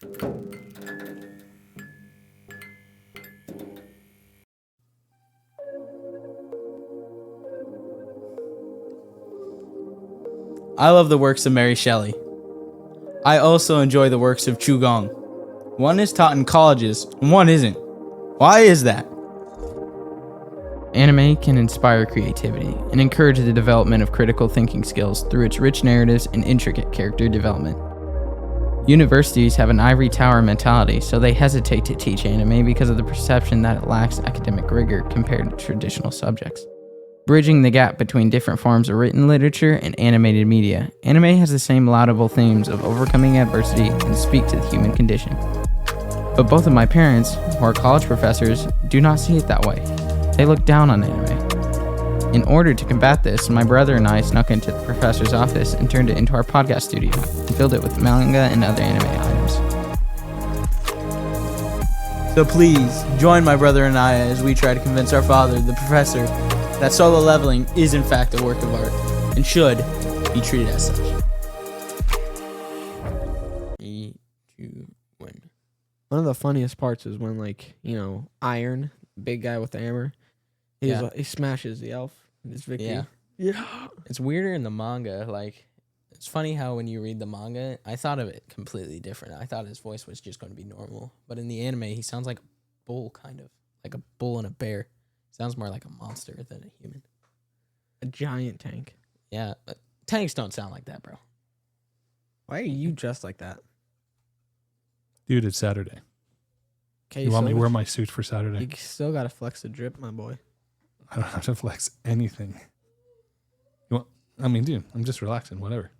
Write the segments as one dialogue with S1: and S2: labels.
S1: I love the works of Mary Shelley. I also enjoy the works of Chu Gong. One is taught in colleges, and one isn't. Why is that?
S2: Anime can inspire creativity and encourage the development of critical thinking skills through its rich narratives and intricate character development. Universities have an ivory tower mentality, so they hesitate to teach anime because of the perception that it lacks academic rigor compared to traditional subjects. Bridging the gap between different forms of written literature and animated media, anime has the same laudable themes of overcoming adversity and speak to the human condition. But both of my parents, who are college professors, do not see it that way. They look down on anime. In order to combat this, my brother and I snuck into the professor's office and turned it into our podcast studio and filled it with manga and other anime items.
S1: So please, join my brother and I as we try to convince our father, the professor, that solo leveling is in fact a work of art and should be treated as such.
S3: One of the funniest parts is when, Iron, big guy with the hammer, he smashes the elf. It's victory.
S4: Yeah. It's weirder in the manga. It's funny how when you read the manga, I thought of it completely different. I thought his voice was just going to be normal. But in the anime, he sounds like a bull, kind of. Like a bull and a bear. Sounds more like a monster than a human.
S3: A giant tank.
S4: Yeah, but tanks don't sound like that, bro.
S3: Why are you dressed like that?
S5: Dude, it's Saturday.
S3: Okay,
S5: You want me to wear my suit for Saturday?
S3: You still gotta flex the drip, my boy.
S5: I don't have to flex anything. Dude, I'm just relaxing, whatever.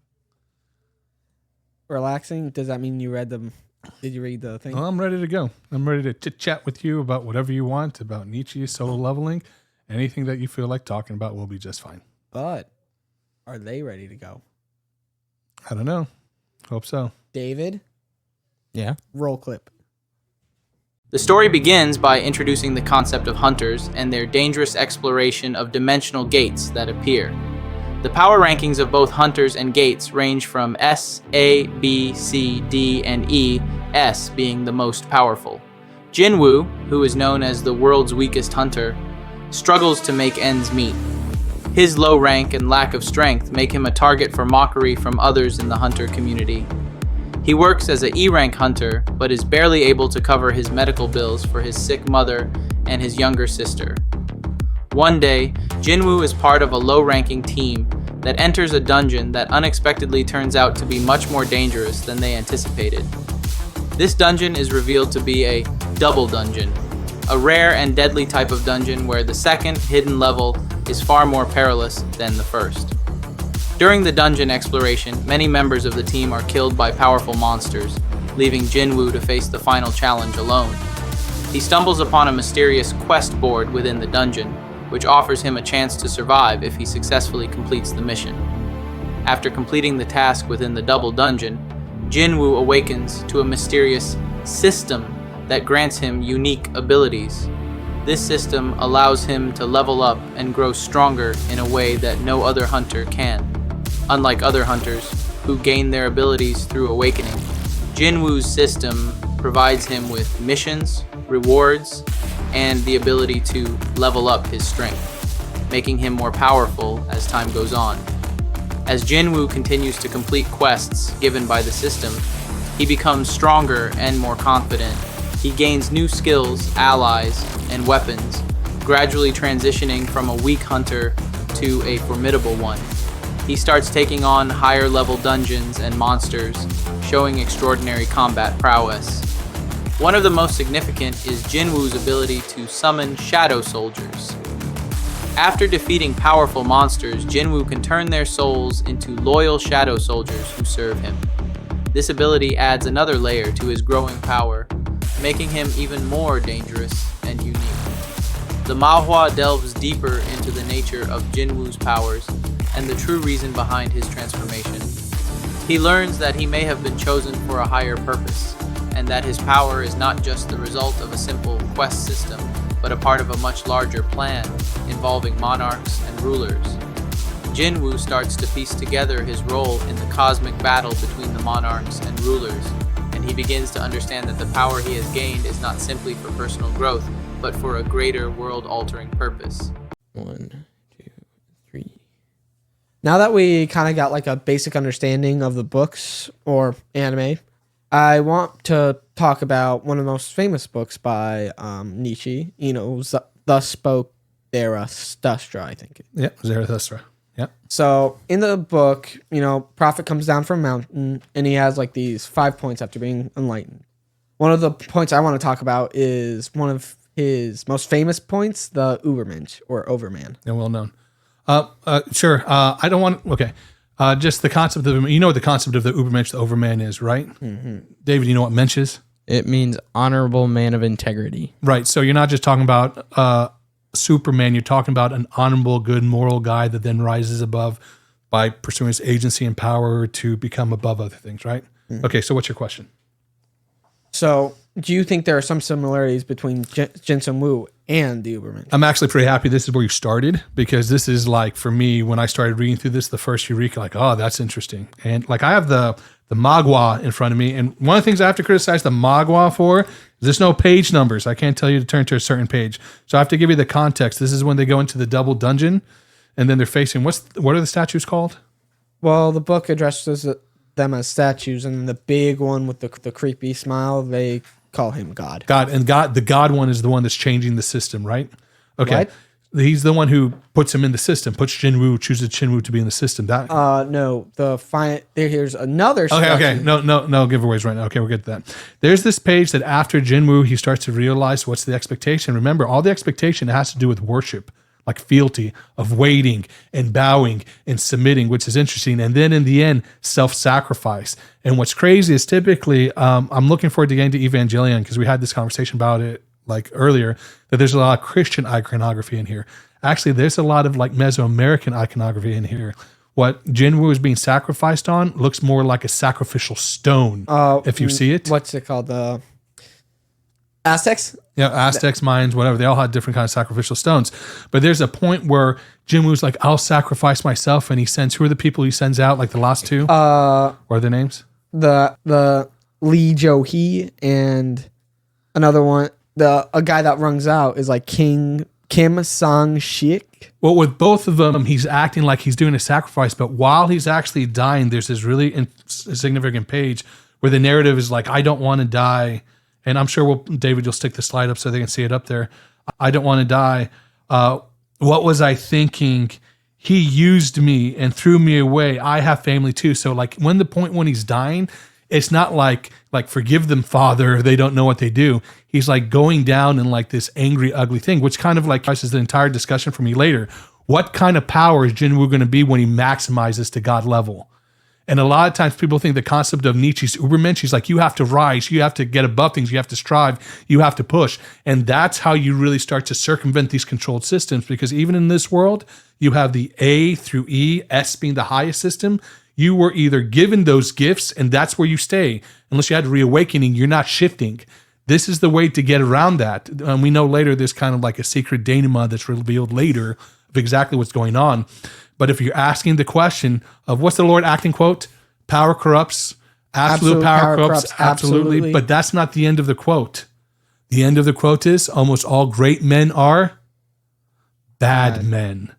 S3: Relaxing? Does that mean you read them? Did you read the thing?
S5: Well, I'm ready to go. I'm ready to chit-chat with you about whatever you want, about Nietzsche, solo leveling. Anything that you feel like talking about will be just fine.
S3: But are they ready to go?
S5: I don't know. Hope so.
S3: David?
S4: Yeah?
S3: Roll clip.
S1: The story begins by introducing the concept of hunters and their dangerous exploration of dimensional gates that appear. The power rankings of both hunters and gates range from S, A, B, C, D, and E, S being the most powerful. Jinwoo, who is known as the world's weakest hunter, struggles to make ends meet. His low rank and lack of strength make him a target for mockery from others in the hunter community. He works as an E-rank hunter, but is barely able to cover his medical bills for his sick mother and his younger sister. One day, Jinwoo is part of a low-ranking team that enters a dungeon that unexpectedly turns out to be much more dangerous than they anticipated. This dungeon is revealed to be a double dungeon, a rare and deadly type of dungeon where the second, hidden level is far more perilous than the first. During the dungeon exploration, many members of the team are killed by powerful monsters, leaving Jinwoo to face the final challenge alone. He stumbles upon a mysterious quest board within the dungeon, which offers him a chance to survive if he successfully completes the mission. After completing the task within the double dungeon, Jinwoo awakens to a mysterious system that grants him unique abilities. This system allows him to level up and grow stronger in a way that no other hunter can. Unlike other hunters, who gain their abilities through awakening, Jinwoo's system provides him with missions, rewards, and the ability to level up his strength, making him more powerful as time goes on. As Jinwoo continues to complete quests given by the system, he becomes stronger and more confident. He gains new skills, allies, and weapons, gradually transitioning from a weak hunter to a formidable one. He starts taking on higher level dungeons and monsters, showing extraordinary combat prowess. One of the most significant is Jinwoo's ability to summon shadow soldiers. After defeating powerful monsters, Jinwoo can turn their souls into loyal shadow soldiers who serve him. This ability adds another layer to his growing power, making him even more dangerous and unique. The manhwa delves deeper into the nature of Jinwoo's powers and the true reason behind his transformation. He learns that he may have been chosen for a higher purpose, and that his power is not just the result of a simple quest system, but a part of a much larger plan involving monarchs and rulers. Jinwoo starts to piece together his role in the cosmic battle between the monarchs and rulers, and he begins to understand that the power he has gained is not simply for personal growth, but for a greater world-altering purpose.
S3: 1, 2, 3. Now that we kind of got like a basic understanding of the books or anime, I want to talk about one of the most famous books by Nietzsche. Thus spoke Zarathustra, I think.
S5: Yeah, Zarathustra. Yeah.
S3: So in the book, prophet comes down from a mountain and he has like these 5 points after being enlightened. One of the points I want to talk about is one of his most famous points, the Übermensch or overman.
S5: Yeah, well known. Sure. I don't want. Okay. Just the concept of what the concept of the Übermensch, the overman is, right? Mm-hmm. David, you know what mensch is?
S2: It means honorable man of integrity.
S5: Right. So you're not just talking about Superman. You're talking about an honorable, good, moral guy that then rises above by pursuing his agency and power to become above other things, right? Mm-hmm. Okay. So what's your question?
S3: So do you think there are some similarities between Jensen Wu and the Übermensch?
S5: I'm actually pretty happy this is where you started, because this is like, for me, when I started reading through this, the first eureka, like, oh, that's interesting. And like I have the manhwa in front of me, and one of the things I have to criticize the manhwa for is there's no page numbers. I can't tell you to turn to a certain page. So I have to give you the context. This is when they go into the double dungeon, and then they're facing, what are the statues called?
S3: Well, the book addresses them as statues, and the big one with the creepy smile, they call him God.
S5: The God one is the one that's changing the system, right? Okay.
S3: What?
S5: He's the one who puts him in the system, chooses Jinwoo to be in the system.
S3: No, here's another statue.
S5: Okay. No giveaways right now. Okay, we'll get to that. There's this page that after Jinwoo, he starts to realize what's the expectation. Remember, all the expectation has to do with worship, like fealty, of waiting and bowing and submitting, which is interesting. And then in the end, self-sacrifice. And what's crazy is typically, I'm looking forward to getting to Evangelion, because we had this conversation about it like earlier, that there's a lot of Christian iconography in here. Actually, there's a lot of like Mesoamerican iconography in here. What Jinwoo is being sacrificed on looks more like a sacrificial stone, if you see it.
S3: What's it called? The Aztecs?
S5: Yeah, Aztecs, Mayans, whatever. They all had different kinds of sacrificial stones. But there's a point where Jinwoo's like, I'll sacrifice myself. And he sends, who are the people he sends out, like the last two? What are their names?
S3: The Lee Jo-hee and another one. A guy that runs out is like King Kim Sang-shik.
S5: Well, with both of them, he's acting like he's doing a sacrifice. But while he's actually dying, there's this really significant page where the narrative is like, I don't want to die. And I'm sure, David, you'll stick the slide up so they can see it up there. I don't want to die. What was I thinking? He used me and threw me away. I have family too. So like when he's dying, it's not like forgive them, Father. They don't know what they do. He's like going down in like this angry, ugly thing, which kind of like is the entire discussion for me later. What kind of power is Jinwoo going to be when he maximizes to God level? And a lot of times people think the concept of Nietzsche's Übermensch, he's like, you have to rise, you have to get above things, you have to strive, you have to push. And that's how you really start to circumvent these controlled systems, because even in this world, you have the A through E, S being the highest system. You were either given those gifts and that's where you stay. Unless you had a reawakening, you're not shifting. This is the way to get around that. We know later there's kind of like a secret denouement that's revealed later of exactly what's going on. But if you're asking the question of what's the Lord acting quote? Power corrupts. Absolute power corrupts. Absolutely. But that's not the end of the quote. The end of the quote is almost all great men are bad men.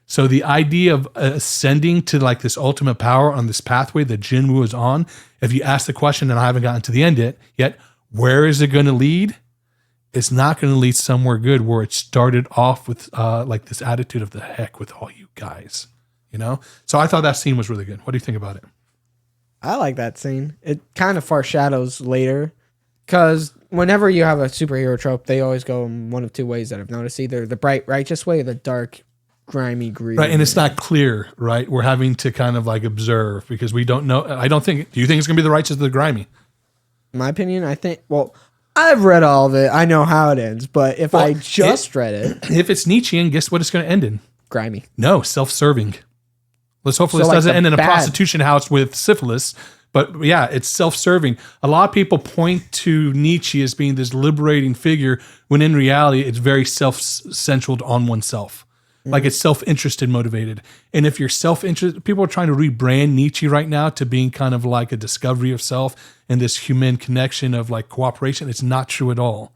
S5: So the idea of ascending to like this ultimate power on this pathway that Jinwoo is on, if you ask the question, and I haven't gotten to the end yet, where is it going to lead? It's not going to lead somewhere good, where it started off with like this attitude of the heck with all you guys, So I thought that scene was really good. What do you think about it?
S3: I like that scene. It kind of foreshadows later, because whenever you have a superhero trope, they always go in one of two ways that I've noticed: either the bright righteous way or the dark grimy green.
S5: Right, and it's not clear, right? We're having to kind of like observe, because we don't know. Do you think it's going to be the righteous or the grimy?
S3: In my opinion, I've read all of it. I know how it ends, but if I just read it.
S5: If it's Nietzschean, guess what it's going to end in?
S3: Grimy.
S5: No, self-serving. Let's hopefully this doesn't end in a prostitution house with syphilis. But yeah, it's self-serving. A lot of people point to Nietzsche as being this liberating figure, when in reality, it's very self-centered on oneself. Like it's self-interested motivated. And if you're self-interested, people are trying to rebrand Nietzsche right now to being kind of like a discovery of self and this human connection of like cooperation. It's not true at all.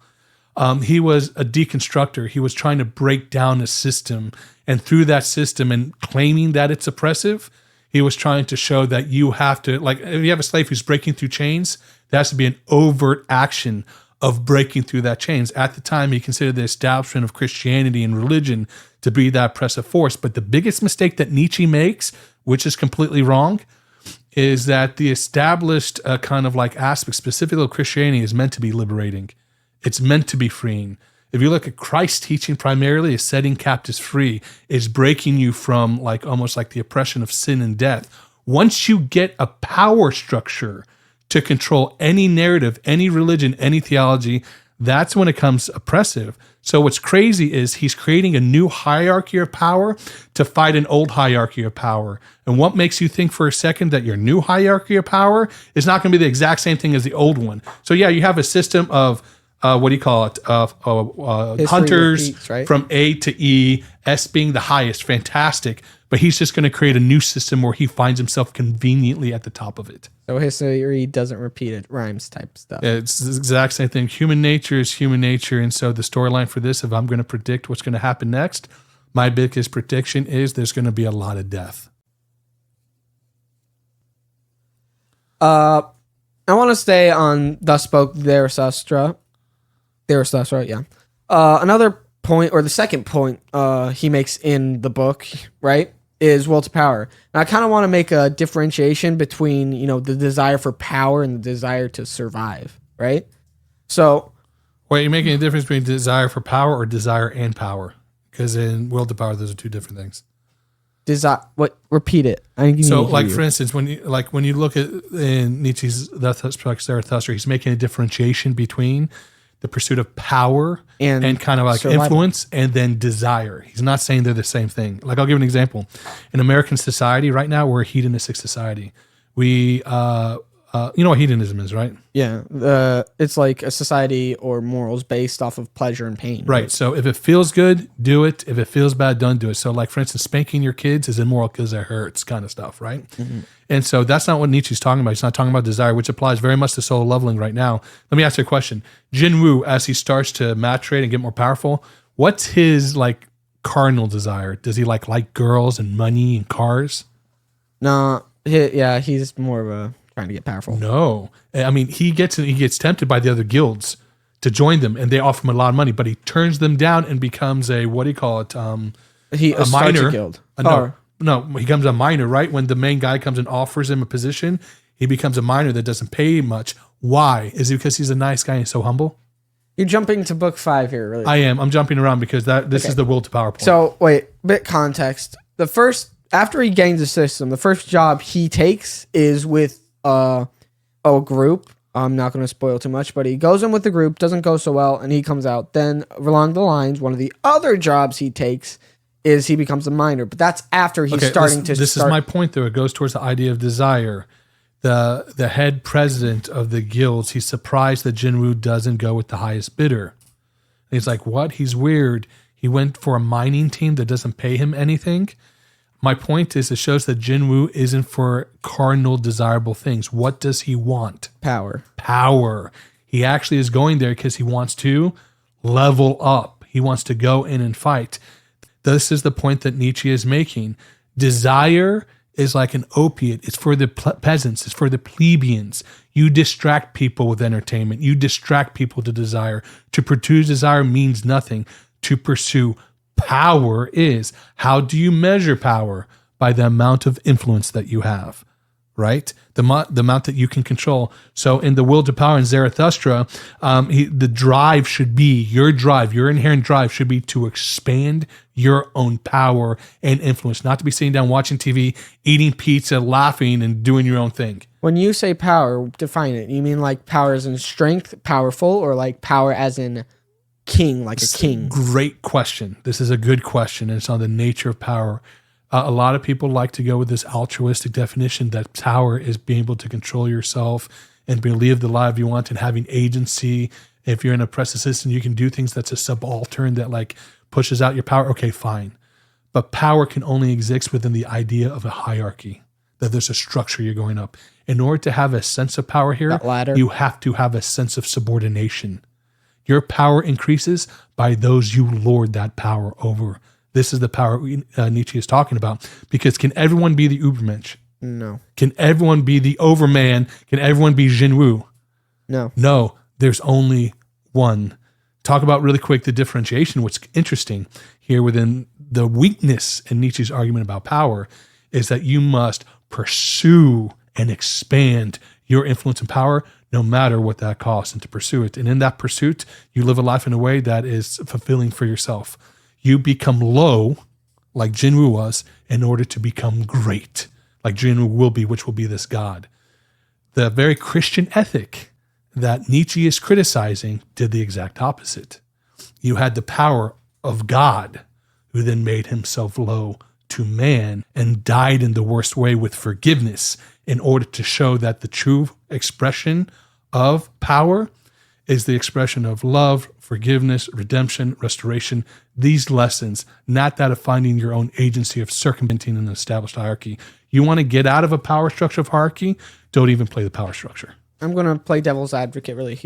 S5: He was a deconstructor. He was trying to break down a system, and through that system and claiming that it's oppressive, he was trying to show that you have to, like, if you have a slave who's breaking through chains, there has to be an overt action of breaking through that chains. At the time, he considered the establishment of Christianity and religion to be that oppressive force. But the biggest mistake that Nietzsche makes, which is completely wrong, is that the established kind of like aspect, specifically of Christianity, is meant to be liberating. It's meant to be freeing. If you look at Christ's teaching primarily is setting captives free, is breaking you from like almost like the oppression of sin and death. Once you get a power structure to control any narrative, any religion, any theology, that's when it becomes oppressive. So what's crazy is he's creating a new hierarchy of power to fight an old hierarchy of power. And what makes you think for a second that your new hierarchy of power is not going to be the exact same thing as the old one? So yeah, you have a system of what do you call it? Hunters
S3: repeats, right?
S5: From A to E, S being the highest, fantastic. But he's just going to create a new system where he finds himself conveniently at the top of it.
S3: So history doesn't repeat, it rhymes type stuff.
S5: It's the exact same thing. Human nature is human nature. And so the storyline for this, if I'm going to predict what's going to happen next, my biggest prediction is there's going to be a lot of death.
S3: I want to stay on Thus Spoke Zarathustra. Yeah. Another point, or the second point he makes in the book, right, is will to power. And I kind of want to make a differentiation between, the desire for power and the desire to survive, right? So,
S5: wait, you're making a difference between desire for power or desire and power? Because in will to power, those are two different things.
S3: Repeat it.
S5: So, like for instance, when you look at in Nietzsche's Zarathustra, he's making a differentiation between the pursuit of power and kind of like
S3: survival.
S5: influence and then desire. He's not saying they're the same thing. Like I'll give an example. In American society right now, we're a hedonistic society. We, you know what hedonism is, right?
S3: Yeah. It's like a society or morals based off of pleasure and pain.
S5: Right. So if it feels good, do it. If it feels bad, don't do it. So like, for instance, spanking your kids is immoral because it hurts kind of stuff, right? Mm-hmm. And so that's not what Nietzsche's talking about. He's not talking about desire, which applies very much to solo leveling right now. Let me ask you a question. Jinwoo, as he starts to maturate and get more powerful, what's his like cardinal desire? Does he like girls and money and cars?
S3: No. He's more of a trying to get powerful.
S5: No. I mean, he gets tempted by the other guilds to join them, and they offer him a lot of money, but he turns them down and becomes a, what do you call it? A minor.
S3: A guild.
S5: No, he becomes a minor, right? When the main guy comes and offers him a position, he becomes a minor that doesn't pay much. Why? Is it because he's a nice guy and so humble?
S3: You're jumping to book 5 here, really.
S5: I am. I'm jumping around because this is the will to power point.
S3: So, wait, bit context. After he gains the system, the first job he takes is with a group. I'm not going to spoil too much, but he goes in with the group, doesn't go so well, and he comes out. Then along the lines, one of the other jobs he takes is he becomes a minor, but that's after he's starting to.
S5: This is my point, though. It goes towards the idea of desire. The head president of the guilds, he's surprised that Jinwoo doesn't go with the highest bidder. And he's like, "What? He's weird. He went for a mining team that doesn't pay him anything." My point is, it shows that Jinwoo isn't for cardinal desirable things. What does he want? Power. He actually is going there because he wants to level up. He wants to go in and fight. This is the point that Nietzsche is making. Desire is like an opiate. It's for the peasants. It's for the plebeians. You distract people with entertainment. You distract people to desire. To pursue desire means nothing. To pursue power is. How do you measure power? By the amount of influence that you have, right? The amount that you can control. So in the will to power in Zarathustra, the drive should be, your inherent drive should be to expand your own power and influence, not to be sitting down watching TV, eating pizza, laughing, and doing your own thing.
S3: When you say power, define it. You mean like power as in strength, powerful, or like power as in king, like a king?
S5: Great question. This is a good question, and it's on the nature of power. A lot of people like to go with this altruistic definition that power is being able to control yourself and be able to live the life you want and having agency. If you're an oppressive system, you can do things that's a subaltern that like pushes out your power. Okay, fine. But power can only exist within the idea of a hierarchy, that there's a structure you're going up. In order to have a sense of power here,
S3: That ladder.
S5: you have to have a sense of subordination. Your power increases by those you lord that power over. This is the power Nietzsche is talking about. Because can everyone be the Übermensch?
S3: No.
S5: Can everyone be the overman? Can everyone be Jinwu?
S3: No.
S5: No, there's only one. Talk about really quick the differentiation. What's interesting here within the weakness in Nietzsche's argument about power is that you must pursue and expand your influence and power no matter what that costs, and to pursue it. And in that pursuit, you live a life in a way that is fulfilling for yourself. You become low, like Jinwu was, in order to become great, like Jinwu will be, which will be this God. The very Christian ethic that Nietzsche is criticizing did the exact opposite. You had the power of God, who then made himself low to man and died in the worst way with forgiveness in order to show that the true expression of power is the expression of love, forgiveness, redemption, restoration. These lessons, not that of finding your own agency of circumventing an established hierarchy. You want to get out of a power structure of hierarchy, don't even play the power structure.
S3: I'm going to play devil's advocate really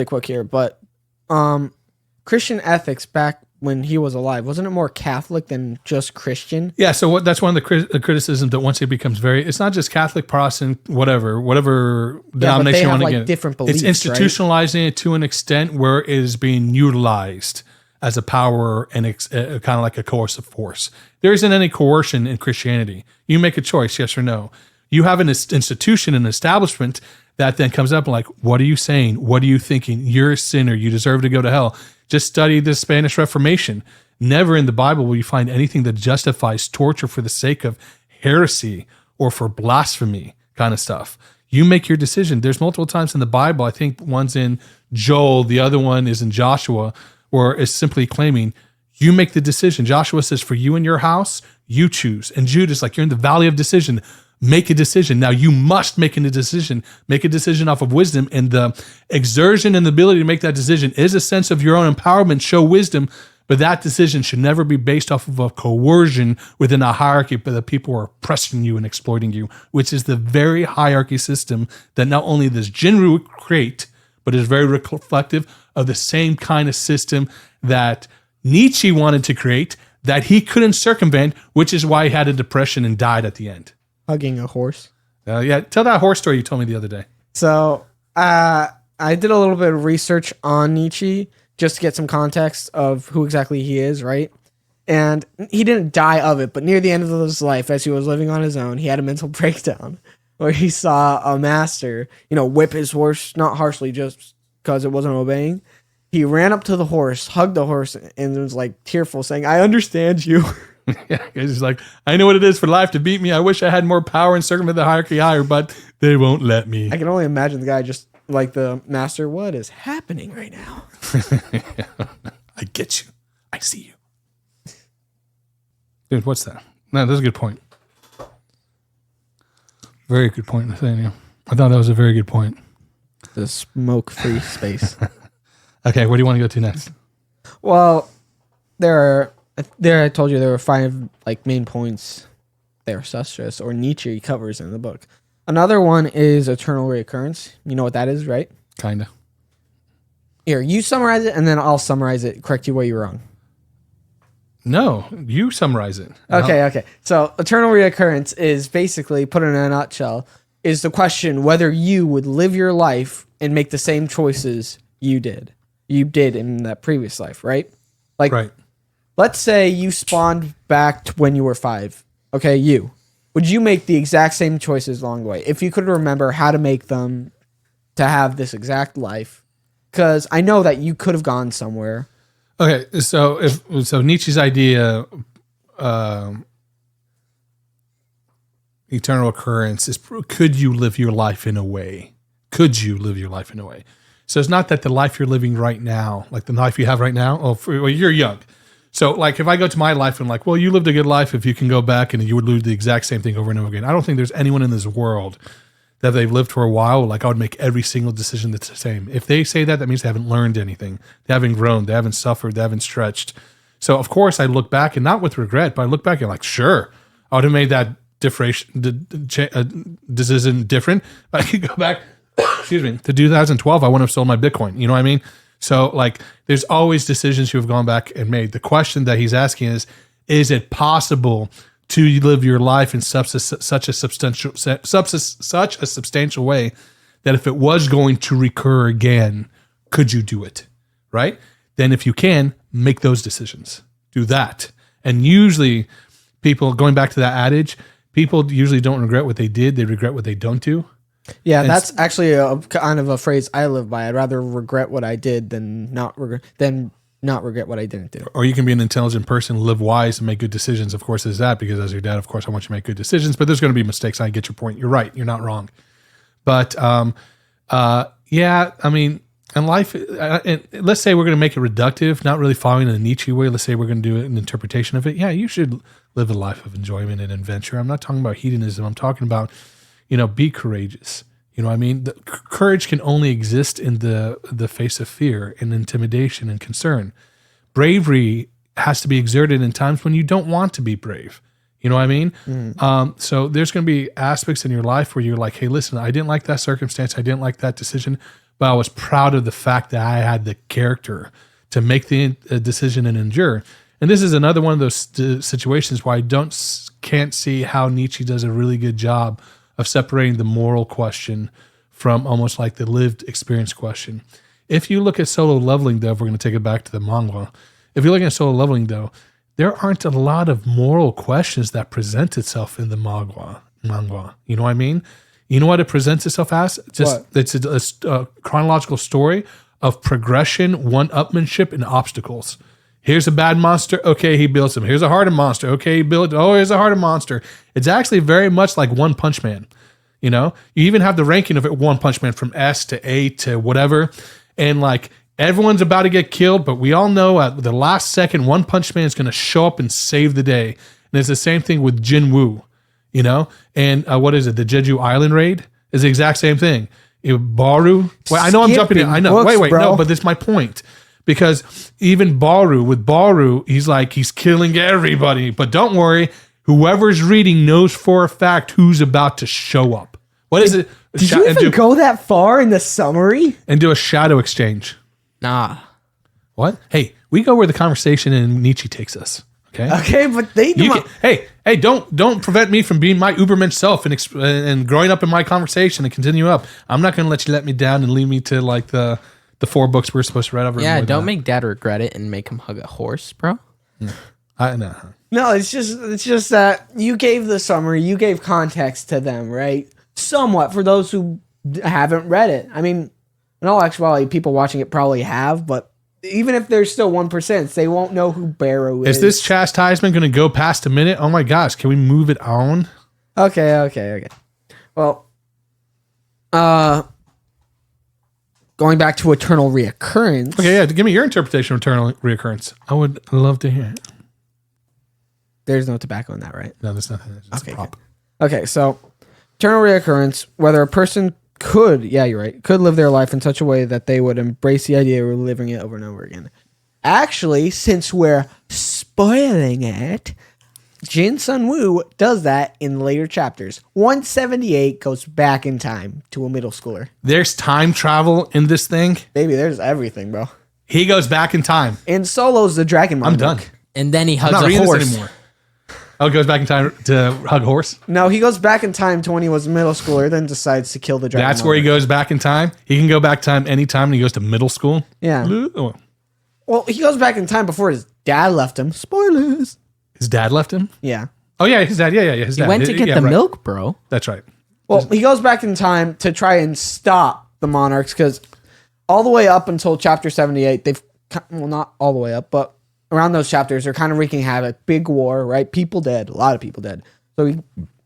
S3: quick here, but Christian ethics back when he was alive, wasn't it more Catholic than just Christian?
S5: Yeah, so that's one of the criticisms that once it becomes it's not just Catholic, Protestant, whatever denomination you want to get.
S3: Different beliefs,
S5: it's institutionalizing it to an extent where it is being utilized as a power and kind of like a coercive force. There isn't any coercion in Christianity. You make a choice, yes or no. You have an institution, an establishment that then comes up and like, what are you saying? What are you thinking? You're a sinner. You deserve to go to hell. Just study the Spanish Reformation. Never in the Bible will you find anything that justifies torture for the sake of heresy or for blasphemy kind of stuff. You make your decision. There's multiple times in the Bible, I think one's in Joel, the other one is in Joshua, where it's simply claiming, you make the decision. Joshua says, for you and your house, you choose. And Jude is like, you're in the valley of decision. Make a decision. Now you must make a decision. Make a decision off of wisdom, and the exertion and the ability to make that decision is a sense of your own empowerment. Show wisdom, but that decision should never be based off of a coercion within a hierarchy, but that people are oppressing you and exploiting you, which is the very hierarchy system that not only does Jinru create, but is very reflective of the same kind of system that Nietzsche wanted to create that he couldn't circumvent, which is why he had a depression and died at the end.
S3: Hugging a horse.
S5: Yeah, tell that horse story you told me the other day.
S3: So I did a little bit of research on Nietzsche just to get some context of who exactly he is, right? And he didn't die of it, but near the end of his life, as he was living on his own, he had a mental breakdown where he saw a master, whip his horse, not harshly, just because it wasn't obeying. He ran up to the horse, hugged the horse, and was like tearful, saying, "I understand you."
S5: Yeah, he's like, I know what it is for life to beat me. I wish I had more power and circumvent the hierarchy higher, but they won't let me.
S3: I can only imagine the guy just like the master. What is happening right now?
S5: I get you. I see you. Dude, what's that? No, that's a good point. Very good point, Nathaniel. I thought that was a very good point.
S3: The smoke-free space.
S5: Okay, where do you want to go to next?
S3: Well, I told you there were 5 main points there Sustrus or Nietzsche covers in the book. Another one is eternal recurrence. You know what that is, right?
S5: Kinda.
S3: Here, you summarize it and then I'll summarize it, correct you where you're wrong.
S5: No, you summarize it.
S3: Okay. So eternal recurrence is basically, put in a nutshell, is the question whether you would live your life and make the same choices you did in that previous life, right?
S5: Right.
S3: Let's say you spawned back to when you were 5. Okay, would you make the exact same choices along the way? If you could remember how to make them to have this exact life. Because I know that you could have gone somewhere.
S5: Okay, so Nietzsche's idea, eternal recurrence, is could you live your life in a way? Could you live your life in a way? So it's not that the life you're living right now, like the life you have right now, you're young. So if I go to my life and you lived a good life if you can go back and you would do the exact same thing over and over again. I don't think there's anyone in this world that they've lived for a while, I would make every single decision that's the same. If they say that, that means they haven't learned anything. They haven't grown. They haven't suffered. They haven't stretched. So of course I look back, and not with regret, but I look back and like, sure, I would have made that decision different. I could go back, excuse me, to 2012. I wouldn't have sold my Bitcoin. You know what I mean? So like, there's always decisions you have gone back and made. The question that he's asking is it possible to live your life in such a substantial way that if it was going to recur again, could you do it? Right? Then if you can, make those decisions. Do that. And usually people, going back to that adage, people usually don't regret what they did. They regret what they don't do.
S3: Yeah,
S5: And
S3: that's actually a kind of a phrase I live by. I'd rather regret what I did than not regret what I didn't do.
S5: Or you can be an intelligent person, live wise, and make good decisions. Of course, there's that, because as your dad, of course, I want you to make good decisions, but there's going to be mistakes. I get your point. You're right. You're not wrong. But yeah, I mean, in life, and let's say we're going to make it reductive, not really following in a Nietzsche way. Let's say we're going to do an interpretation of it. Yeah, you should live a life of enjoyment and adventure. I'm not talking about hedonism. I'm talking about, be courageous. You know what I mean? Courage can only exist in the face of fear and intimidation and concern. Bravery has to be exerted in times when you don't want to be brave. You know what I mean? So there's going to be aspects in your life where you're like, hey, listen, I didn't like that circumstance. I didn't like that decision, but I was proud of the fact that I had the character to make the decision and endure. And this is another one of those situations where I can't see how Nietzsche does a really good job of separating the moral question from almost like the lived experience question. If you look at Solo Leveling, though, if we're going to take it back to the manhwa, if you're looking at Solo Leveling, though, there aren't a lot of moral questions that present itself in the manhwa. You know what I mean? You know what it presents itself as? It's a chronological story of progression, one-upmanship, and obstacles. Here's a bad monster. Okay, he builds him. Here's a harder monster. Okay, he builds. Oh, here's a harder monster. It's actually very much like One Punch Man. You even have the ranking of it, One Punch Man, from S to A to whatever. And like, everyone's about to get killed, but we all know at the last second, One Punch Man is going to show up and save the day. And it's the same thing with Jin Woo, And what is it? The Jeju Island raid is the exact same thing. Baru. Well, I know I'm jumping in. I know.
S3: Books,
S5: wait,
S3: bro.
S5: no, but this is my point. Because even Baru, he's killing everybody. But don't worry, whoever's reading knows for a fact who's about to show up. What is it?
S3: Did you even go that far in the summary?
S5: And do a shadow exchange.
S2: Nah.
S5: What? Hey, we go where the conversation in Nietzsche takes us. Okay.
S3: Okay, but they
S5: hey, don't prevent me from being my Übermensch self and growing up in my conversation and continue up. I'm not going to let you let me down and leave me to like the 4 books we're supposed to read over.
S2: Yeah, don't make dad regret it and make him hug a horse, bro.
S5: No.
S3: No, it's just that you gave the summary, you gave context to them, right? Somewhat for those who haven't read it. I mean, in all actuality, people watching it probably have, but even if there's still 1%, they won't know who Barrow is.
S5: Is this chastisement going to go past a minute? Oh my gosh, can we move it on?
S3: Okay. Well, going back to eternal reoccurrence.
S5: Okay, yeah, give me your interpretation of eternal reoccurrence. I would love to hear it.
S3: There's no tobacco in that, right?
S5: No, there's nothing. It's
S3: Okay,
S5: a prop.
S3: Okay, so eternal reoccurrence, whether a person could live their life in such a way that they would embrace the idea of living it over and over again. Actually, since we're spoiling it, Jin Sun-woo does that in later chapters. 178 goes back in time to a middle schooler.
S5: There's time travel in this thing.
S3: Baby, there's everything, bro.
S5: He goes back in time.
S3: And Solo's the Dragon
S5: I'm
S3: Monarch.
S5: done.
S2: And then he
S5: I'm
S2: hugs
S5: not
S2: a
S5: reading
S2: horse.
S5: this anymore. Oh, it goes back in time to hug a horse.
S3: No, he goes back in time to when he was a middle schooler, then decides to kill the Dragon
S5: That's where he
S3: Monarch.
S5: goes back in time. He can go back time anytime and he goes to middle school.
S3: Yeah.
S5: Oh,
S3: Well, he goes back in time before his dad left him. Spoilers.
S5: his dad left him?
S3: Yeah.
S5: Oh, yeah, his dad. Yeah, his
S2: He
S5: dad.
S2: went to get
S5: Yeah,
S2: the
S5: right.
S2: milk, bro.
S5: That's right.
S3: Well, he goes back in time to try and stop the monarchs because all the way up until chapter 78, not all the way up, but around those chapters, they're kind of wreaking havoc. Big war, right? People dead. A lot of people dead.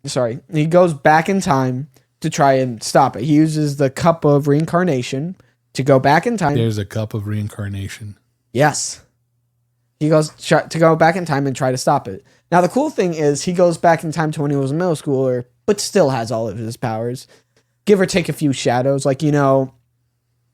S3: So he goes back in time to try and stop it. He uses the cup of reincarnation to go back in time.
S5: There's a cup of reincarnation.
S3: Yes. He goes to go back in time and try to stop it. Now, the cool thing is he goes back in time to when he was a middle schooler, but still has all of his powers. Give or take a few shadows. Like, Iron,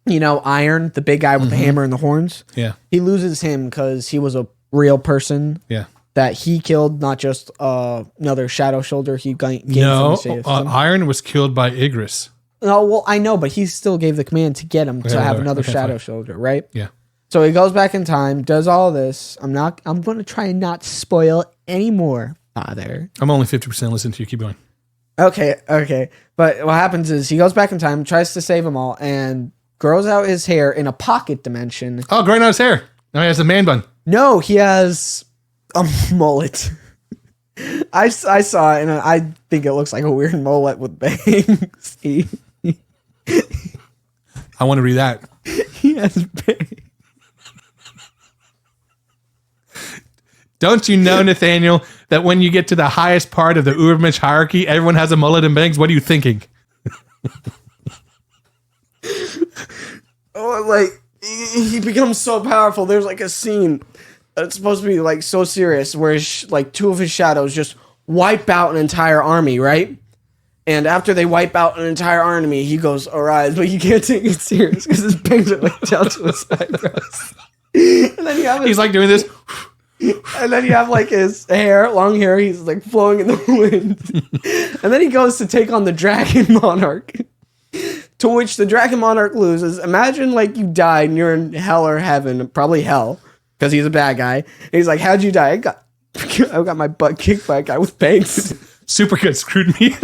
S3: the big guy with the hammer and the horns.
S5: Yeah.
S3: He loses him because he was a real person.
S5: Yeah.
S3: That he killed, not just another shadow shoulder. He gave
S5: No,
S3: from the system.
S5: Iron was killed by Igris.
S3: No, well, I know, but he still gave the command to get him to have another shadow shoulder, right?
S5: Yeah.
S3: So he goes back in time, does all this. I'm going to try and not spoil any more, Father.
S5: I'm only 50% listening to you. Keep going.
S3: Okay. But what happens is he goes back in time, tries to save them all, and grows out his hair in a pocket dimension.
S5: Oh, growing out his hair. Now he has a man bun.
S3: No, he has a mullet. I saw it, and I think it looks like a weird mullet with bangs.
S5: I want to read that.
S3: He has bangs.
S5: Don't you know, Nathaniel, that when you get to the highest part of the Übermensch hierarchy, everyone has a mullet and bangs? What are you thinking?
S3: Oh, like he becomes so powerful. There's like a scene that's supposed to be like so serious where like two of his shadows just wipe out an entire army, right? And after they wipe out an entire army, he goes, "Arise!" But you can't take it serious because his bangs are like down to his eyebrows. And then you have
S5: He's like doing this.
S3: And then you have like his hair, long hair. He's like flowing in the wind. And then he goes to take on the Dragon Monarch, to which the Dragon Monarch loses. Imagine like you died and you're in hell or heaven, probably hell, because he's a bad guy. And he's like, "How'd you die?" I got my butt kicked by a guy with bangs.
S5: Super good. Screwed me.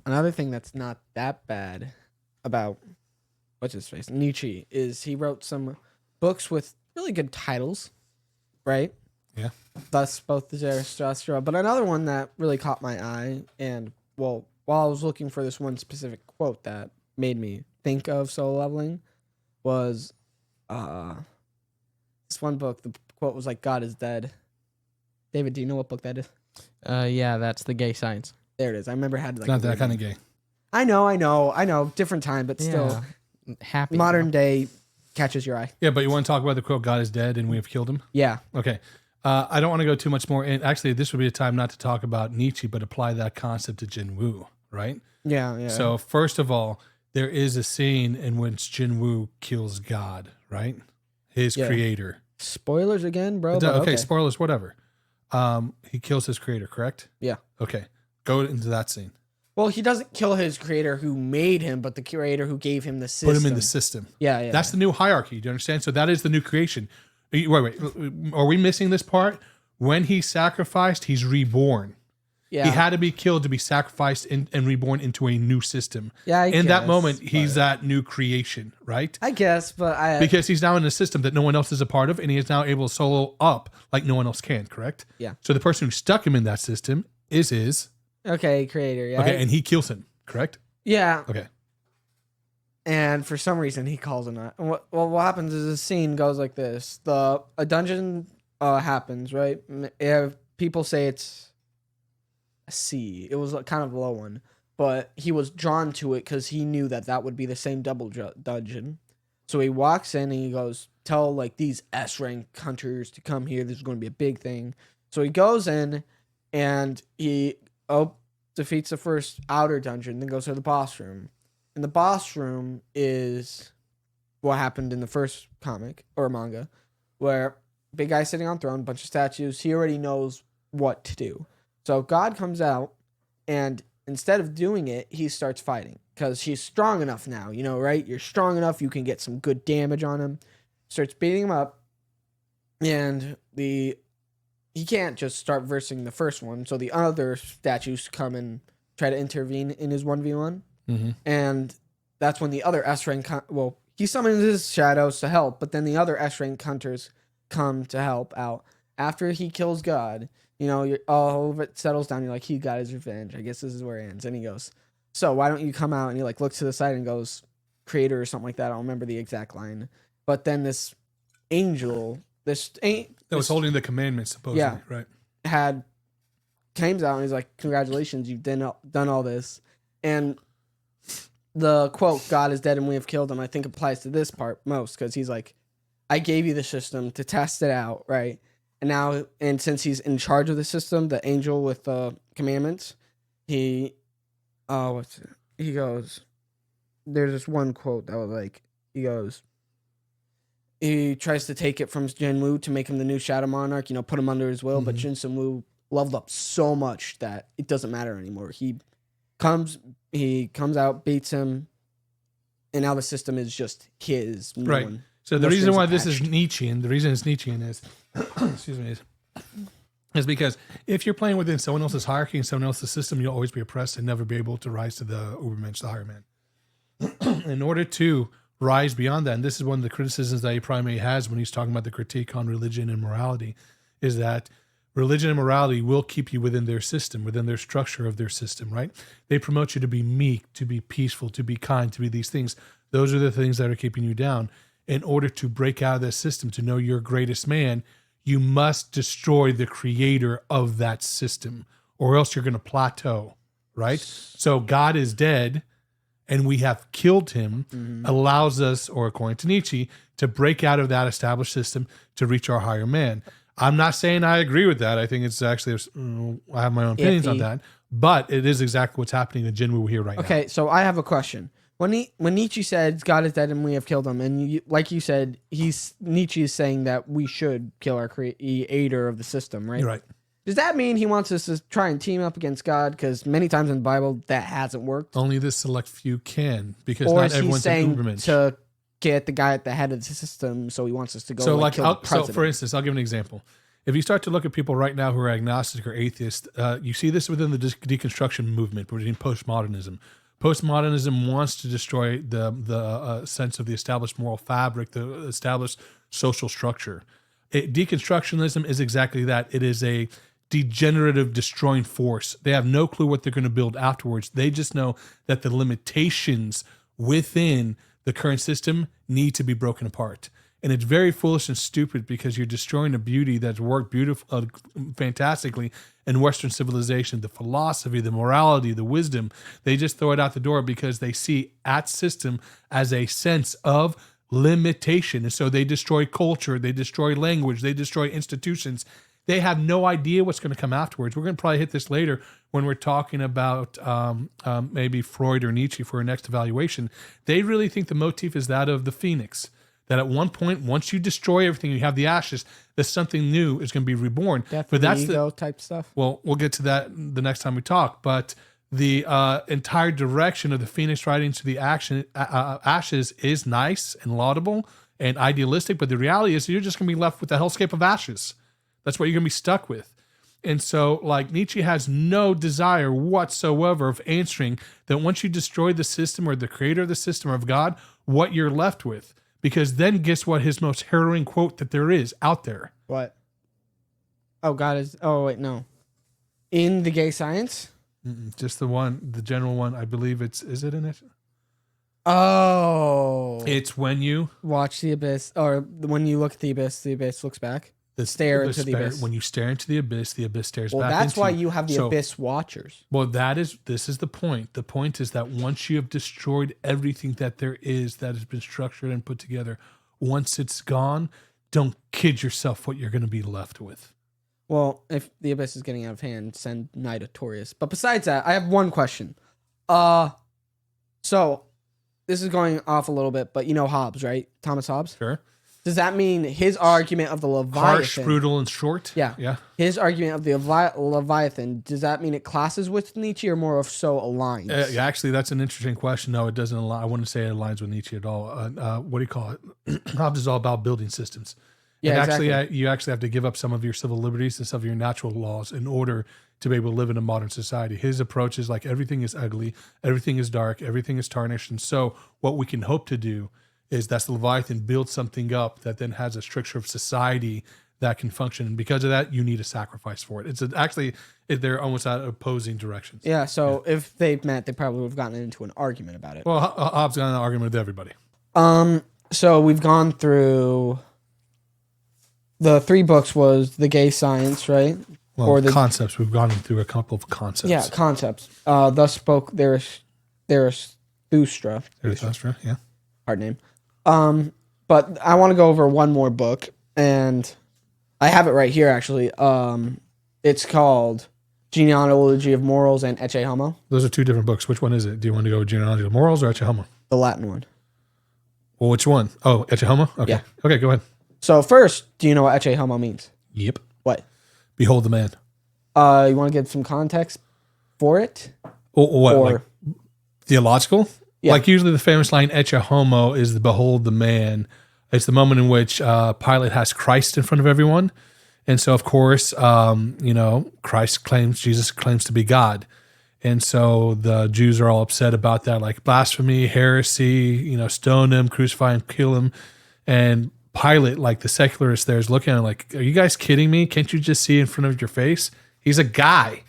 S3: Another thing that's not that bad about what's his face Nietzsche is he wrote some books with really good titles, right?
S5: Yeah.
S3: Thus both the Zarathustra. But another one that really caught my eye, and well, while I was looking for this one specific quote that made me think of Solo Leveling, was this one book. The quote was like, "God is dead." David, do you know what book that is?
S2: Yeah, that's the gay science.
S3: There it is. I remember it had like
S5: Not that kind of gay.
S3: I know. Different time, but still
S2: Happy.
S3: modern day catches your eye.
S5: Yeah, but you want to talk about the quote, "God is dead and we have killed him"?
S3: Yeah.
S5: Okay. I don't want to go too much more. And actually, this would be a time not to talk about Nietzsche, but apply that concept to Jinwoo, right?
S3: Yeah.
S5: So first of all, there is a scene in which Jinwoo kills God, right? His creator.
S3: Spoilers again, bro. But
S5: Okay, spoilers, whatever. He kills his creator, correct?
S3: Yeah.
S5: Okay. Go into that scene.
S3: Well, he doesn't kill his creator who made him, but the creator who gave him the system.
S5: Put him in the system.
S3: Yeah.
S5: That's the new hierarchy. Do you understand? So that is the new creation. Wait. Are we missing this part? When he's sacrificed, he's reborn.
S3: Yeah.
S5: He had to be killed to be sacrificed and reborn into a new system.
S3: Yeah,
S5: in that moment, he's that new creation, right?
S3: I guess, but
S5: Because he's now in a system that no one else is a part of, and he is now able to solo up like no one else can, correct?
S3: Yeah.
S5: So the person who stuck him in that system is his.
S3: Okay, creator. Yeah.
S5: Okay, and he kills him, correct?
S3: Yeah.
S5: Okay.
S3: And for some reason, he calls him that. And what happens is the scene goes like this: a dungeon happens, right? People say it's a C. It was kind of a low one, but he was drawn to it because he knew that would be the same double dungeon. So he walks in and he goes, "Tell like these S rank hunters to come here. This is going to be a big thing." So he goes in and he defeats the first outer dungeon, then goes to the boss room. And the boss room is what happened in the first comic or manga, where big guy sitting on throne, bunch of statues. He already knows what to do. So God comes out, and instead of doing it, he starts fighting because he's strong enough now. You know, right? You're strong enough. You can get some good damage on him. Starts beating him up, and he can't just start versing the first one. So the other statues come and try to intervene in his 1v1.
S5: Mm-hmm.
S3: And that's when the other S-rank... he summons his shadows to help, but then the other S-rank hunters come to help out. After he kills God, you know, all of it settles down. You're like, he got his revenge. I guess this is where it ends. And he goes, "So why don't you come out?" And he like looks to the side and goes, "Creator," or something like that. I don't remember the exact line. But then this angel... that
S5: was holding the commandments, supposedly, right?
S3: Came out and he's like, "Congratulations, you've done all this." And the quote, "God is dead and we have killed him," I think applies to this part most, because he's like, "I gave you the system to test it out, right? And since he's in charge of the system, the angel with the commandments, he he goes, there's this one quote that was like, he goes, he tries to take it from Jin Woo to make him the new Shadow Monarch, put him under his will, but Jin Sun Woo leveled up so much that it doesn't matter anymore. He comes out, beats him, and now the system is just his.
S5: Right. So the reason why this is Nietzschean, the reason it's Nietzschean is, excuse me, is because if you're playing within someone else's hierarchy and someone else's system, you'll always be oppressed and never be able to rise to the Übermensch, the higher man. In order to rise beyond that, and this is one of the criticisms that he primarily has when he's talking about the critique on religion and morality, is that religion and morality will keep you within their system, within their structure of their system, right? They promote you to be meek, to be peaceful, to be kind, to be these things. Those are the things that are keeping you down. In order to break out of that system, to know your greatest man, you must destroy the creator of that system, or else you're going to plateau, right? So God is dead, and we have killed him, allows us, or according to Nietzsche, to break out of that established system to reach our higher man. I'm not saying I agree with that. I think it's actually, I have my own opinions on that, but it is exactly what's happening in Jin Woo here right now.
S3: Okay, so I have a question. When Nietzsche said God is dead and we have killed him, and like you said, Nietzsche is saying that we should kill our creator of the system, right?
S5: Right.
S3: Does that mean he wants us to try and team up against God? Because many times in the Bible that hasn't worked.
S5: Only this select few can, because
S3: or
S5: not
S3: is he
S5: everyone's an
S3: saying
S5: Übermensch.
S3: to get the guy at the head of the system, so he wants us to go
S5: So,
S3: kill the
S5: so
S3: president?
S5: for instance, I'll give an example. If you start to look at people right now who are agnostic or atheist, you see this within the deconstruction movement, within postmodernism. Postmodernism wants to destroy the sense of the established moral fabric, the established social structure. Deconstructionism is exactly that. It is a degenerative, destroying force. They have no clue what they're going to build afterwards. They just know that the limitations within the current system need to be broken apart. And it's very foolish and stupid because you're destroying a beauty that's worked fantastically in Western civilization. The philosophy, the morality, the wisdom, they just throw it out the door because they see that system as a sense of limitation. And so they destroy culture, they destroy language, they destroy institutions. They have no idea what's going to come afterwards. We're going to probably hit this later when we're talking about maybe Freud or Nietzsche for our next evaluation. They really think the motif is that of the phoenix. That at one point, once you destroy everything, you have the ashes, that something new is going to be reborn.
S3: But that's the ego type stuff.
S5: Well, we'll get to that the next time we talk. But the entire direction of the phoenix riding to the ashes is nice and laudable and idealistic. But the reality is you're just going to be left with the hellscape of ashes. That's what you're going to be stuck with. And so, Nietzsche has no desire whatsoever of answering that once you destroy the system or the creator of the system or of God, what you're left with. Because then guess what his most harrowing quote that there is out there?
S3: What? Oh, God is... Oh, wait, no. In the gay science?
S5: Just the one, the general one. I believe it's... Is it in it?
S3: Oh.
S5: It's when you...
S3: Watch the abyss. Or when you look at the abyss looks back. Stare into the abyss.
S5: When you stare into the abyss stares back into you.
S3: Well, that's why you have the abyss watchers.
S5: Well, this is the point. The point is that once you have destroyed everything that there is that has been structured and put together, once it's gone, don't kid yourself what you're going to be left with.
S3: Well, if the abyss is getting out of hand, send Knight Artorias. But besides that, I have one question. So this is going off a little bit, but you know Hobbes, right? Thomas Hobbes?
S5: Sure.
S3: Does that mean his argument of the Leviathan...
S5: Harsh, brutal, and short?
S3: Yeah. His argument of the Leviathan, does that mean it classes with Nietzsche or more of so aligns?
S5: Actually, that's an interesting question. No, it doesn't align. I wouldn't say it aligns with Nietzsche at all. What do you call it? Hobbes is all about building systems.
S3: Yeah,
S5: and
S3: exactly.
S5: You actually have to give up some of your civil liberties and some of your natural laws in order to be able to live in a modern society. His approach is everything is ugly, everything is dark, everything is tarnished. And so what we can hope to do is that's the Leviathan build something up that then has a structure of society that can function. And because of that, you need a sacrifice for it. They're almost at opposing directions.
S3: Yeah, so if they met, they probably would have gotten into an argument about it.
S5: Well, Hobbes got in an argument with everybody.
S3: So we've gone through... The 3 books was The Gay Science, right?
S5: Well, or concepts. We've gone through a couple of concepts.
S3: Yeah, concepts. Thus spoke Zarathustra.
S5: Zarathustra, yeah.
S3: Hard name. But I want to go over one more book, and I have it right here, actually. It's called Genealogy of Morals and Ecce Homo,
S5: Those are two different books. Which one is it? Do you want to go with Genealogy of Morals or Ecce Homo?
S3: the Latin one.
S5: Well, which one? Oh, Ecce Homo? Okay.
S3: Yeah.
S5: Okay, go ahead.
S3: So first, do you know what Ecce Homo means?
S5: Yep.
S3: What?
S5: Behold the man.
S3: You want to give some context for it?
S5: What?
S3: Or-
S5: Like theological?
S3: Yeah.
S5: Like usually the famous line, Ecce Homo, is the behold the man. It's the moment in which Pilate has Christ in front of everyone. And so, of course, Jesus claims to be God. And so the Jews are all upset about that, like blasphemy, heresy, stone him, crucify him, kill him. And Pilate, like the secularist there, is looking at him like, are you guys kidding me? Can't you just see in front of your face? He's a guy.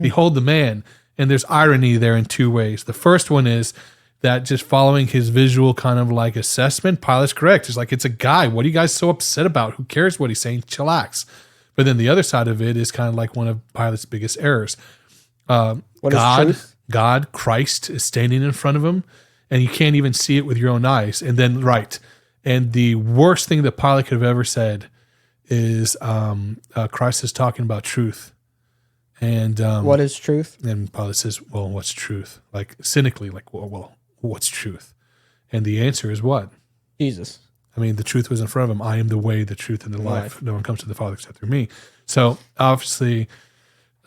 S5: Behold the man. And there's irony there in two ways. The first one is that just following his visual kind of like assessment, Pilate's correct. It's like, it's a guy. What are you guys so upset about? Who cares what he's saying? Chillax. But then the other side of it is kind of like one of Pilate's biggest errors.
S3: What is truth?
S5: God, Christ is standing in front of him, and you can't even see it with your own eyes. And then, and the worst thing that Pilate could have ever said is Christ is talking about truth. And
S3: What is truth?
S5: and Pilate says, well, what's truth? Like cynically, like, well, what's truth? And the answer is what?
S3: Jesus.
S5: I mean, the truth was in front of him. I am the way, the truth, and the life. No one comes to the Father except through me. So obviously,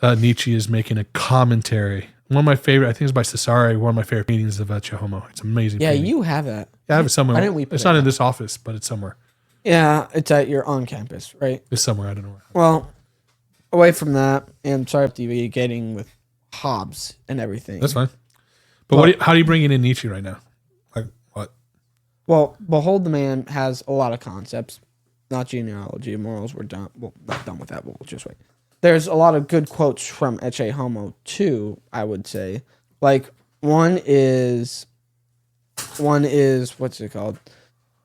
S5: Nietzsche is making a commentary. One of my favorite, I think it's by Cesare, one of my favorite paintings of Ecce Homo. It's amazing.
S3: Yeah,
S5: painting.
S3: you have that.
S5: Yeah, I have it somewhere.
S3: Why didn't we put
S5: It's
S3: it
S5: not in
S3: up?
S5: this office, but it's somewhere.
S3: Yeah, it's at your on campus, right?
S5: It's somewhere. I don't know where.
S3: Well, away from that, and sorry to be getting with Hobbes and everything.
S5: That's fine. But
S3: Well-
S5: how do you bring it in Nietzsche right now? Like what?
S3: Well, Behold the Man has a lot of concepts. Not genealogy of morals. We're done. Well, not done with that. We'll just wait. There's a lot of good quotes from Ecce Homo too, I would say. Like one is what's it called?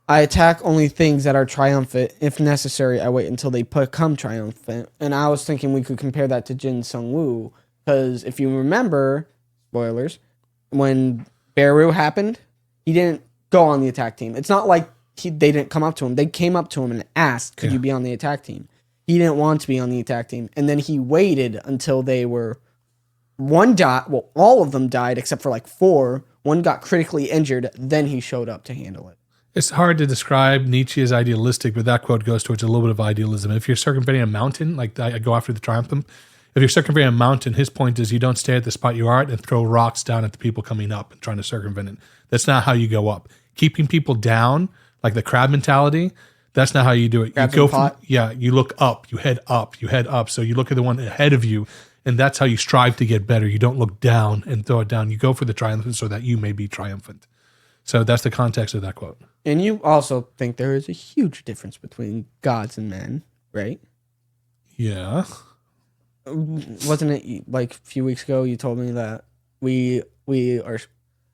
S3: I attack only things that are triumphant. If necessary, I wait until they become triumphant. And I was thinking we could compare that to Jin Sung Woo, because if you remember, spoilers, when Beru happened, he didn't go on the attack team. It's not like they didn't come up to him. They came up to him and asked, could you be on the attack team? He didn't want to be on the attack team. And then he waited until they were... One died. Well, all of them died except for like 4. One got critically injured. Then he showed up to handle it.
S5: It's hard to describe Nietzsche as idealistic, but that quote goes towards a little bit of idealism. If you're circumventing a mountain, like I go after the triumphant, if you're circumventing a mountain, his point is you don't stay at the spot you are at and throw rocks down at the people coming up and trying to circumvent it. That's not how you go up. Keeping people down, like the crab mentality, that's not how you do it.
S3: Crabs
S5: you go
S3: in a pot?
S5: you look up, you head up, you head up. So you look at the one ahead of you, and that's how you strive to get better. You don't look down and throw it down. You go for the triumphant so that you may be triumphant. So that's the context of that quote.
S3: And you also think there is a huge difference between gods and men, right?
S5: Yeah.
S3: Wasn't it like a few weeks ago you told me that we are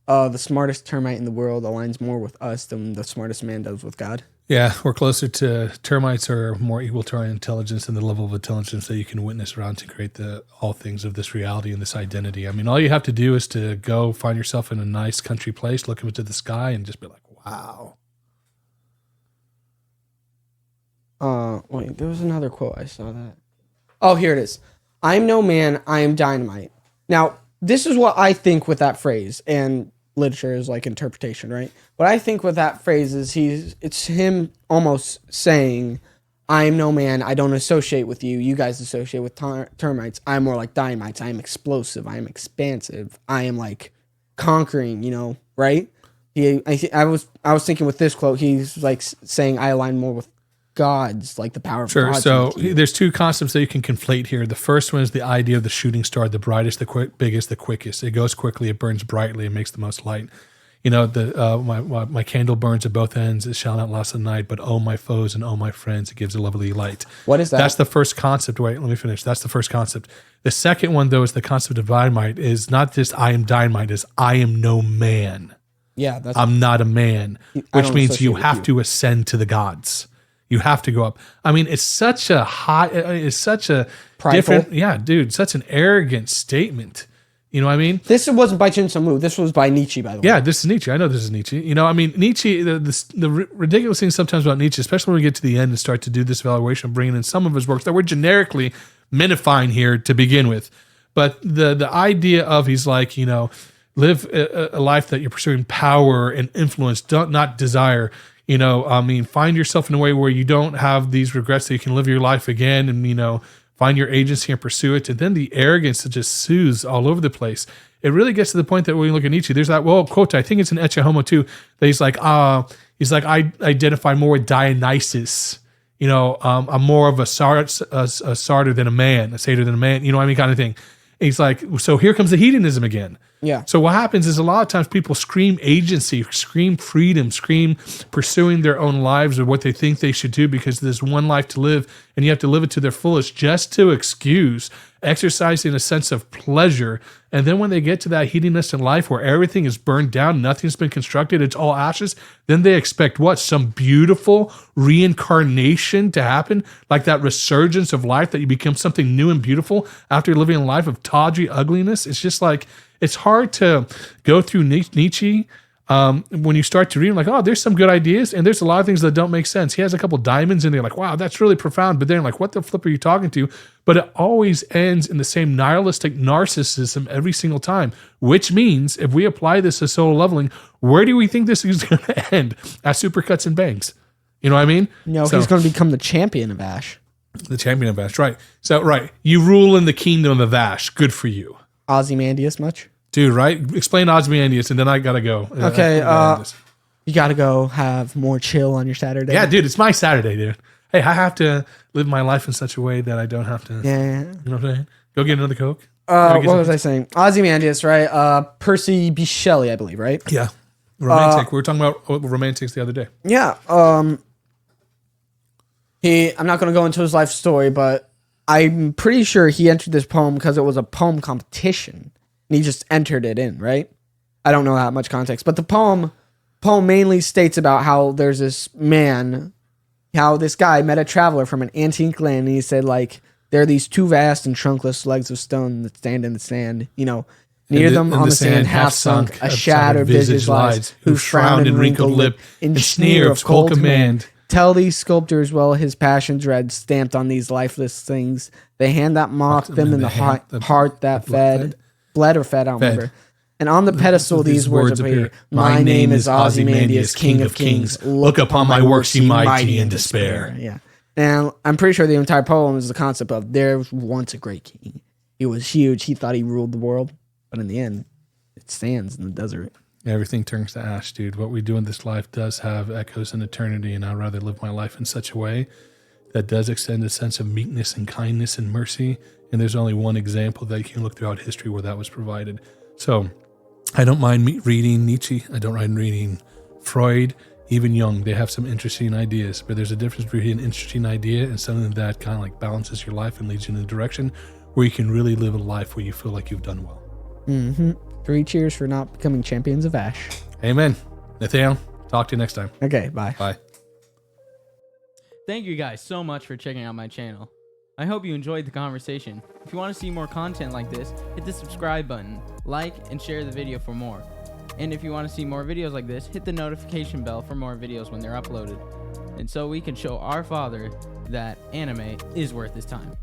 S3: the smartest termite in the world aligns more with us than the smartest man does with God?
S5: Yeah, we're closer to termites are more equal to our intelligence and the level of intelligence that you can witness around to create all things of this reality and this identity. I mean, all you have to do is to go find yourself in a nice country place, look up into the sky, and just be like, wow.
S3: Wait, there was another quote. I saw that. Oh, here it is. I am no man, I am dynamite. Now, this is what I think with that phrase, and literature is like interpretation, right? What I think with that phrase is it's him almost saying, I am no man, I don't associate with you. You guys associate with termites. I'm more like dynamites. I am explosive. I am expansive. I am like conquering, right? I was thinking with this quote, he's like saying I align more with gods, like the power of
S5: Sure.
S3: gods.
S5: So there's two concepts that you can conflate here. The first one is the idea of the shooting star, the brightest, the biggest, the quickest. It goes quickly, it burns brightly, it makes the most light. My candle burns at both ends. It shall not last the night, but oh my foes and oh my friends, it gives a lovely light.
S3: What is that?
S5: That's the first concept. Wait, let me finish. That's the first concept. The second one, though, is the concept of dynamite. Is not just I am dynamite. Is I am no man.
S3: Yeah, that's
S5: I'm not a man,
S3: I
S5: which
S3: don't
S5: means
S3: associate
S5: you
S3: with
S5: have
S3: you.
S5: to ascend to the gods. You have to go up. I mean, it's such a it's such a
S3: Prideful.
S5: different, yeah, dude, such an arrogant statement. You know what I mean?
S3: This wasn't by Jin Sung Woo. This was by Nietzsche, by the way.
S5: Yeah, this is Nietzsche. I know this is Nietzsche. Nietzsche, the ridiculous thing sometimes about Nietzsche, especially when we get to the end and start to do this evaluation, bringing in some of his works that we're generically minifying here to begin with. But the idea of he's like, live a life that you're pursuing power and influence, not desire. Find yourself in a way where you don't have these regrets, that you can live your life again and, find your agency and pursue it. And then the arrogance that just soothes all over the place. It really gets to the point that when you look at Nietzsche, there's that quote, I think it's in Ecce Homo too, that he's like, I identify more with Dionysus. I'm more of a Sartre than a man, a satyr than a man, kind of thing. And he's like, so here comes the hedonism again.
S3: Yeah.
S5: So what happens is a lot of times people scream agency, scream freedom, scream pursuing their own lives or what they think they should do because there's one life to live and you have to live it to their fullest just to excuse exercising a sense of pleasure. And then when they get to that hedonist in life where everything is burned down, nothing's been constructed, it's all ashes, then they expect what? Some beautiful reincarnation to happen, like that resurgence of life that you become something new and beautiful after living a life of tawdry ugliness. It's just like, it's hard to go through Nietzsche when you start to read, like, oh, there's some good ideas, and there's a lot of things that don't make sense. He has a couple diamonds in there, like, wow, that's really profound. But then, like, what the flip are you talking to? But it always ends in the same nihilistic narcissism every single time, which means if we apply this to solo leveling, where do we think this is going to end? At supercuts and bangs. You know what I mean?
S3: He's going to become the champion of Ash.
S5: The champion of Ash, right. So, right, you rule in the kingdom of Ash. Good for you.
S3: Ozymandias much?
S5: Dude, right? Explain Ozymandias, and then I gotta go.
S3: Okay, you gotta go have more chill on your Saturday.
S5: Yeah, dude, it's my Saturday, dude. Hey, I have to live my life in such a way that I don't have to.
S3: Yeah.
S5: You know what I'm saying? Go get another Coke.
S3: What was I saying? Ozymandias, right? Percy B. Shelley, I believe, right?
S5: Yeah. Romantic. We were talking about romantics the other day.
S3: Yeah. I'm not gonna go into his life story, but I'm pretty sure he entered this poem because it was a poem competition. And he just entered it in, right? I don't know that much context. But the poem mainly states about how there's this man, how this guy met a traveler from an antique land, and he said, like, there are these two vast and trunkless legs of stone that stand in the sand, near them on the sand half sunk, a shattered visage lies, whose frown and wrinkled lip and sneer of cold command. Tell these sculptors well his passion dread stamped on these lifeless things. The hand that mocked them in the heart that bled or fed, I don't remember. And on the pedestal these words appear. My name is Ozymandias, King of Kings. Look upon my works, ye mighty in despair. Yeah. And I'm pretty sure the entire poem is the concept of there was once a great king. He was huge. He thought he ruled the world. But in the end, it stands in the desert.
S5: Everything turns to ash, dude. What we do in this life does have echoes in eternity, and I'd rather live my life in such a way that does extend a sense of meekness and kindness and mercy. And there's only one example that you can look throughout history where that was provided. So I don't mind reading Nietzsche. I don't mind reading Freud, even Jung. They have some interesting ideas, but there's a difference between an interesting idea and something that kind of like balances your life and leads you in a direction where you can really live a life where you feel like you've done well.
S3: Mm-hmm. 3 cheers for not becoming champions of Ash.
S5: Amen. Nathaniel, talk to you next time.
S3: Okay, bye.
S5: Bye.
S2: Thank you guys so much for checking out my channel. I hope you enjoyed the conversation. If you want to see more content like this, hit the subscribe button, like, and share the video for more. And if you want to see more videos like this, hit the notification bell for more videos when they're uploaded. And so we can show our father that anime is worth his time.